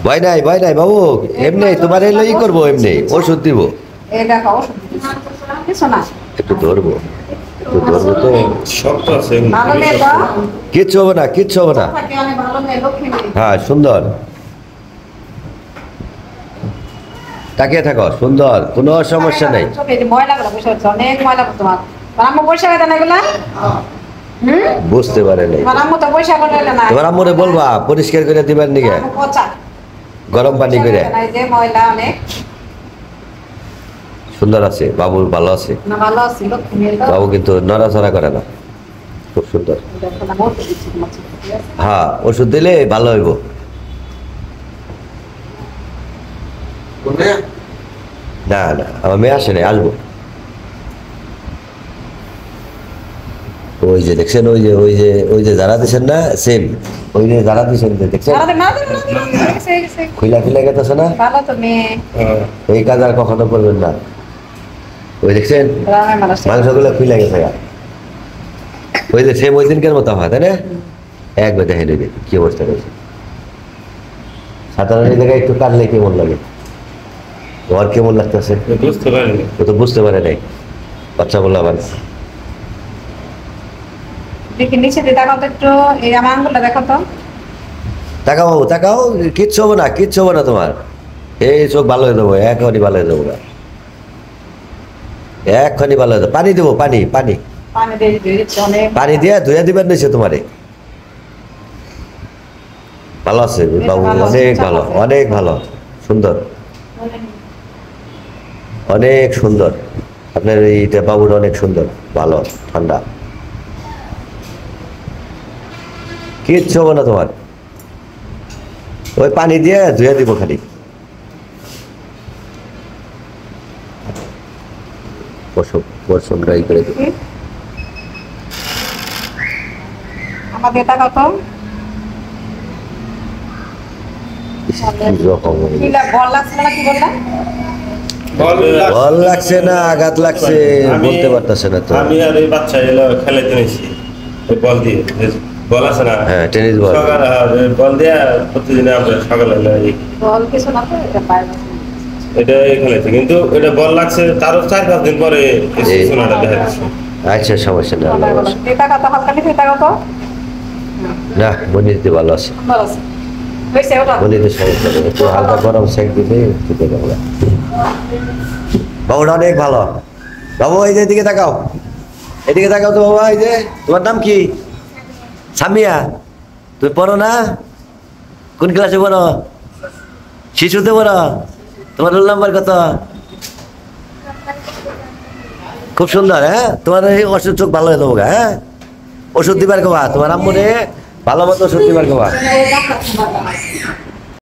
ভয় নাই বাবু, এমনি তোমার এলো ই করবো, এমনি ওষুধ দিব। একটু ধরবো তো, কিচ্ছু হবে না, কিচ্ছু হবে না। হ্যাঁ সুন্দর, তাকিয়ে থাকো, সুন্দর, কোনো সমস্যা নেই। বুঝতে পারে নাই, তোমার আম্মুরে বলবা পরিষ্কার করে দিবার নিকে, গরম পানি করে। সুন্দর আছে বাবু, ভালো আছে বাবু, কিন্তু নড়াচড়া করে না, খুব সুন্দর। হ্যাঁ ওষুধ দিলে ভালো হইব। না না, আমার মেয়ে আসে নাই, আসবো। ওই যে দেখছেন, ওই যে যারা দিচ্ছেন না, সেম ওই যে যারা দিচ্ছেন দেখছেন, খুইলা গেতেছে না, এই কাজ আর কখনো করবেন না। ওই দেখছেন মাংসগুলো খুইলা গেছে, ওই যে সেম ওই দিনকার মতো হয়, তাই না? একবার দেখে নেবে কি অবস্থা রয়েছে। সাধারণ এই জায়গায় একটু কাটলে কেমন লাগে, তোমার কেমন লাগতেছে? ও তো বুঝতে পারে নাই, বাচ্চা বললো আবার। তাকাও বাবু, তাকাও, কিচ্ছু হবে না, কিচ্ছু হবে না তোমার। এই চোখ ভালো হয়ে দেবো, এখনই ভালো হয়ে দেবো, এখনই ভালো হয়ে দেবো। পানি দেবো, পানি পানি পানি দিয়ে ধুয়ে দিবেন নিচে তোমারে। ভালো আছে বাবু, অনেক ভালো, অনেক ভালো, সুন্দর, অনেক সুন্দর। আপনার এইটা বাবুর অনেক সুন্দর, ভালো, ঠান্ডা, কিচ্ছু হবে না তোমার। ওই পানি দিয়ে ধুয়ে দিব খালি। ড্রাই করে দিব। বল লাগছে না, আঘাত লাগছে, বলতে পারতেছে না তো। আমি আর এই বাচ্চা এলো খেলাইতে নিয়েছি বল দিয়ে, বল আছে না, হ্যাঁ টেনিস বল, বল দিয়ে প্রতিদিন আমরা সকালে এটা খেলাইছে, কিন্তু এটা বল লাগছে তারও 4-5 দিন পরে সোনাটা দেখা যাচ্ছে। আচ্ছা সমস্যা নেই, না মনিতে ভালো আছে, মনিতে সমস্যা নেই, একটু হালকা গরম সেক দিলে ঠিক হয়ে যাবে। বাবুটা অনেক ভালো। বাবু এই যে এদিকে তাকাও, এদিকে তাকাও তো বাবা। এই যে তোমার নাম কি? সামিয়া। তুমি পড়ো না? কোন ক্লাসে পড়ো? শিশুতে পড়ো? তোমার রোল নাম্বার কত? খুব সুন্দর। হ্যাঁ তোমার এই ওষুধ চোখ ভালো হয়ে দেবো, হ্যাঁ ওষুধ দিবার কবা, তোমার আম্মুরে ভালো মতো ওষুধ দিবার কবা।